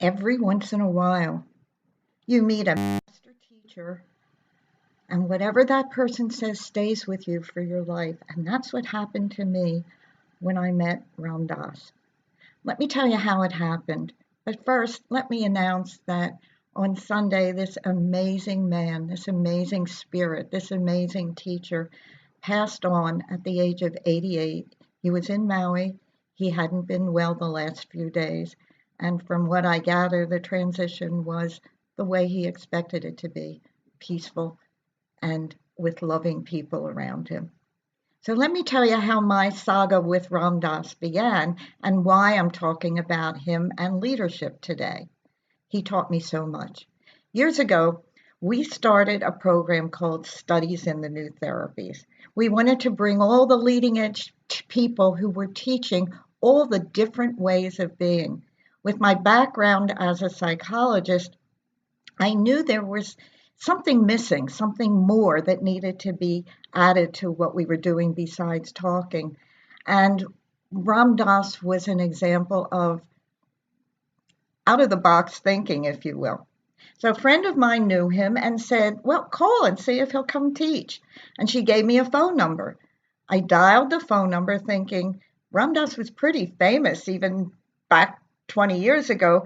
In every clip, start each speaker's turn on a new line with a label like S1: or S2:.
S1: every once in a while, you meet a master teacher, and whatever that person says stays with you for your life. And that's what happened to me when I met Ram Dass. Let me tell you how it happened. But first, let me announce that on Sunday, this amazing man, this amazing spirit, this amazing teacher passed on at the age of 88. He was in Maui. He hadn't been well the last few days. And from what I gather, the transition was the way he expected it to be, peaceful and with loving people around him. So let me tell you how my saga with Ram Dass began and why I'm talking about him and leadership today. He taught me so much. Years ago, we started a program called Studies in the New Therapies. We wanted to bring all the leading edge people who were teaching all the different ways of being. With my background as a psychologist, I knew there was something missing, something more that needed to be added to what we were doing besides talking. And Ram Dass was an example of out of the box thinking, if you will. So a friend of mine knew him and said, well, call and see if he'll come teach. And she gave me a phone number. I dialed the phone number thinking Ram Dass was pretty famous even back 20 years ago.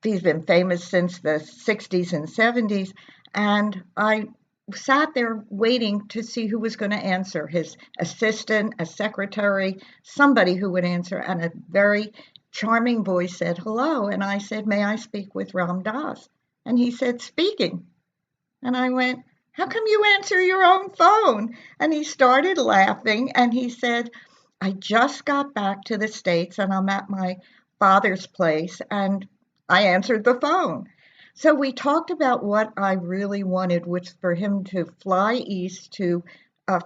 S1: He's been famous since the 60s and 70s. And I sat there waiting to see who was going to answer, his assistant, a secretary, somebody who would answer. And a very charming voice said, hello. And I said, may I speak with Ram Dass? And he said, speaking. And I went, how come you answer your own phone? And he started laughing and he said, I just got back to the States and I'm at my father's place and I answered the phone. So we talked about what I really wanted, which for him to fly east to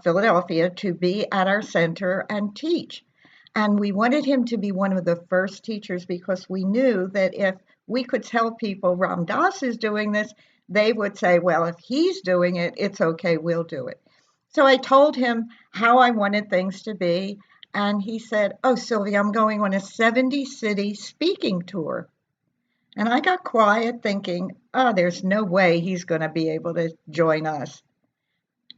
S1: Philadelphia to be at our center and teach. And we wanted him to be one of the first teachers because we knew that if we could tell people Ram Dass is doing this, they would say, well, if he's doing it, it's okay, we'll do it. So I told him how I wanted things to be. And he said, oh, Sylvia, I'm going on a 70-city speaking tour. And I got quiet thinking, oh, there's no way he's going to be able to join us.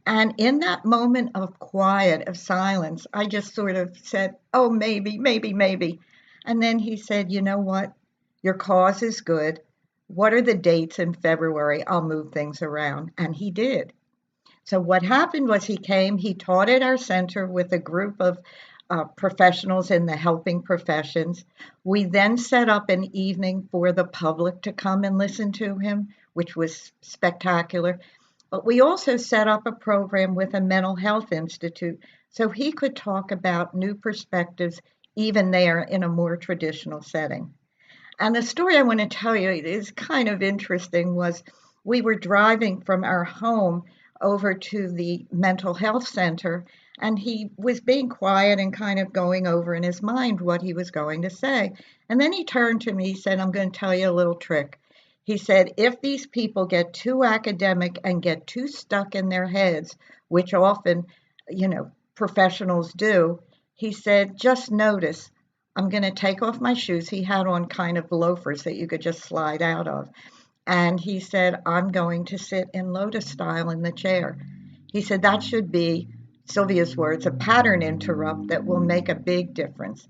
S1: And in that moment of quiet, of silence, I just sort of said, oh, maybe, maybe, maybe. And then he said, you know what? Your cause is good. What are the dates in February? I'll move things around. And he did. So what happened was he came, he taught at our center with a group of professionals in the helping professions. We then set up an evening for the public to come and listen to him, which was spectacular. But we also set up a program with a mental health institute so he could talk about new perspectives even there in a more traditional setting. And the story I want to tell you is kind of interesting was we were driving from our home over to the mental health center and he was being quiet and kind of going over in his mind what he was going to say. And then he turned to me, he said, I'm going to tell you a little trick. He said, if these people get too academic and get too stuck in their heads, which often, professionals do, he said, just notice, I'm going to take off my shoes. He had on kind of loafers that you could just slide out of. And he said, I'm going to sit in lotus style in the chair. He said, that should be, Sylvia's words, a pattern interrupt that will make a big difference.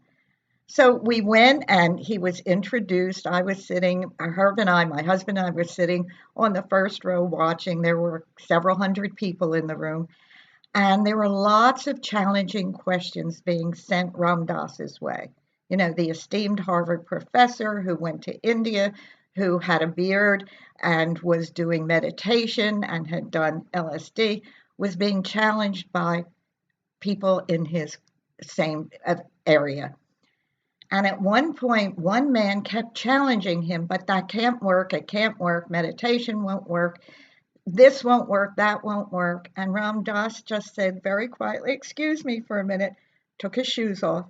S1: So we went and he was introduced. I was sitting, Herb and I, my husband and I were sitting on the first row watching. There were several hundred people in the room. And there were lots of challenging questions being sent Ram Dass's way. The esteemed Harvard professor who went to India, who had a beard and was doing meditation and had done LSD, was being challenged by people in his same area. And at one point, one man kept challenging him, but that can't work, it can't work, meditation won't work, this won't work, that won't work. And Ram Dass just said very quietly, excuse me for a minute, took his shoes off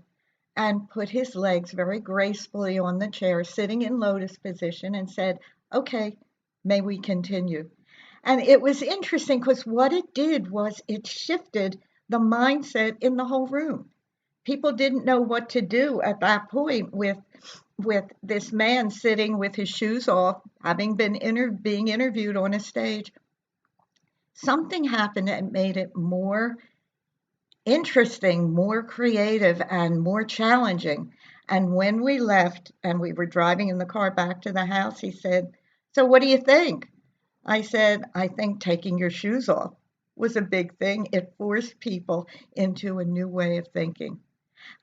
S1: and put his legs very gracefully on the chair, sitting in lotus position and said, okay, may we continue? And it was interesting because what it did was it shifted the mindset in the whole room. people didn't know what to do at that point with this man sitting with his shoes off, having been being interviewed on a stage. Something happened that made it more interesting, more creative, and more challenging. And when we left and we were driving in the car back to the house, he said, "So what do you think?" I said, "I think taking your shoes off was a big thing. It forced people into a new way of thinking."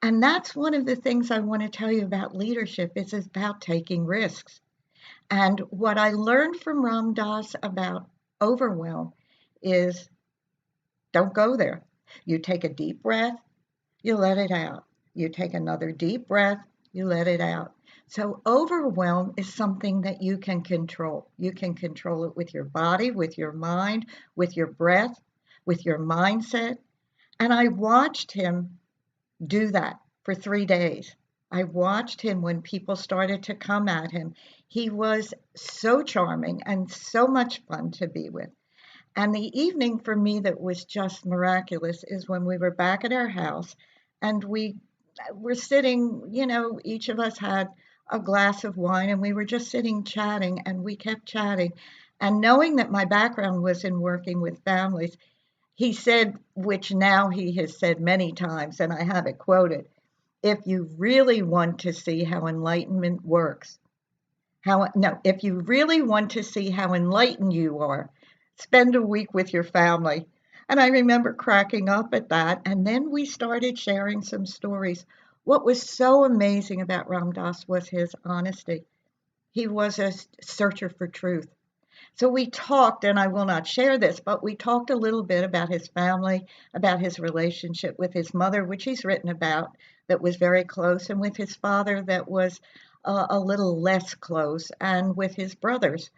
S1: And that's one of the things I want to tell you about leadership. It's about taking risks. And what I learned from Ram Dass about overwhelm is don't go there. You take a deep breath, you let it out. You take another deep breath, you let it out. So overwhelm is something that you can control. You can control it with your body, with your mind, with your breath, with your mindset. And I watched him do that for 3 days. I watched him when people started to come at him. He was so charming and so much fun to be with. And the evening for me that was just miraculous is when we were back at our house and we were sitting, each of us had a glass of wine and we were just sitting chatting and we kept chatting. And knowing that my background was in working with families, he said, which now he has said many times, and I have it quoted, if you really want to see how enlightenment works, if you really want to see how enlightened you are, spend a week with your family. And I remember cracking up at that. And then we started sharing some stories. What was so amazing about Ram Dass was his honesty. He was a searcher for truth. So we talked, and I will not share this, but we talked a little bit about his family, about his relationship with his mother, which he's written about, that was very close, and with his father, that was a little less close, and with his brothers,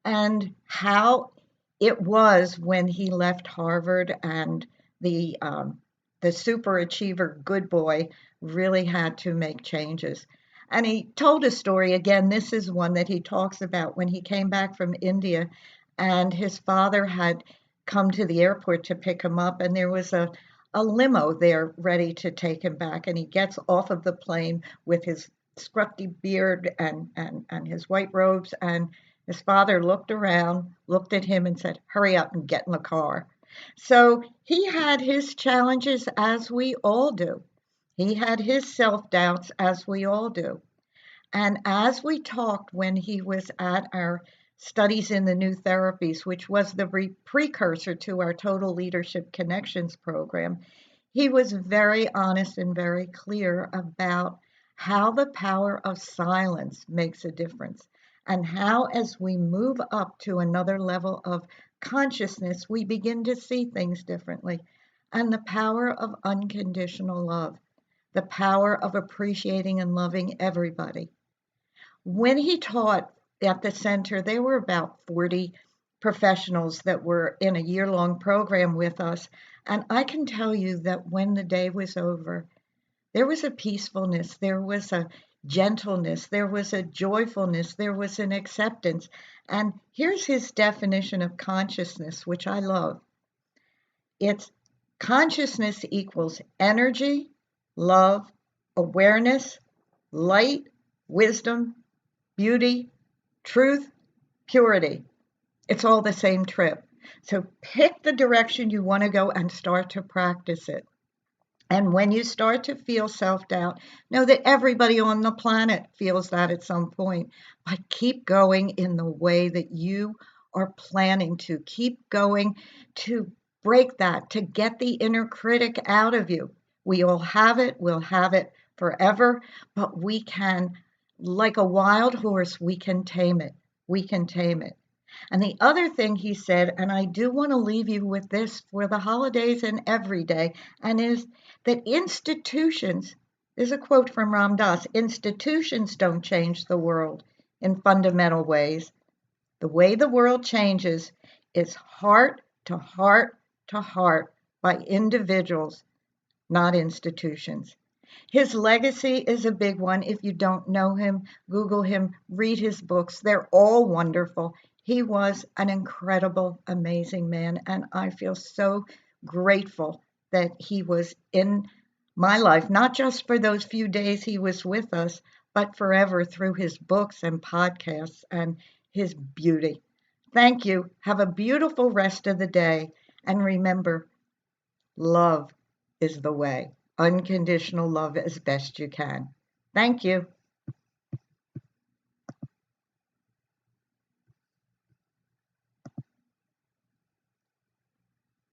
S1: and how it was when he left Harvard and the super achiever good boy really had to make changes. And he told a story again. This is one that he talks about when he came back from India and his father had come to the airport to pick him up, and there was a limo there ready to take him back. And he gets off of the plane with his scruffy beard and his white robes. And his father looked around, looked at him, and said, "Hurry up and get in the car." So he had his challenges, as we all do. He had his self doubts, as we all do. And as we talked when he was at our Studies in the New Therapies, which was the precursor to our Total Leadership Connections program, he was very honest and very clear about how the power of silence makes a difference, and how, as we move up to another level of consciousness, we begin to see things differently, and the power of unconditional love, the power of appreciating and loving everybody. When he taught at the center, there were about 40 professionals that were in a year-long program with us. And I can tell you that when the day was over, there was a peacefulness, there was a gentleness, there was a joyfulness, there was an acceptance. And here's his definition of consciousness, which I love. It's consciousness equals energy, love, awareness, light, wisdom, beauty, truth, purity. It's all the same trip. So pick the direction you want to go and start to practice it. And when you start to feel self-doubt, know that everybody on the planet feels that at some point. But keep going in the way that you are planning to. Keep going to break that, to get the inner critic out of you. We all have it. We'll have it forever. But we can, like a wild horse, we can tame it. We can tame it. And the other thing he said, and I do want to leave you with this for the holidays and every day, and is that institutions, there's a quote from Ram Dass, institutions don't change the world in fundamental ways. The way the world changes is heart to heart to heart by individuals, not institutions. His legacy is a big one. If you don't know him, Google him, read his books. They're all wonderful. He was an incredible, amazing man, and I feel so grateful that he was in my life, not just for those few days he was with us, but forever through his books and podcasts and his beauty. Thank you. Have a beautiful rest of the day. And remember, love is the way. Unconditional love as best you can. Thank you.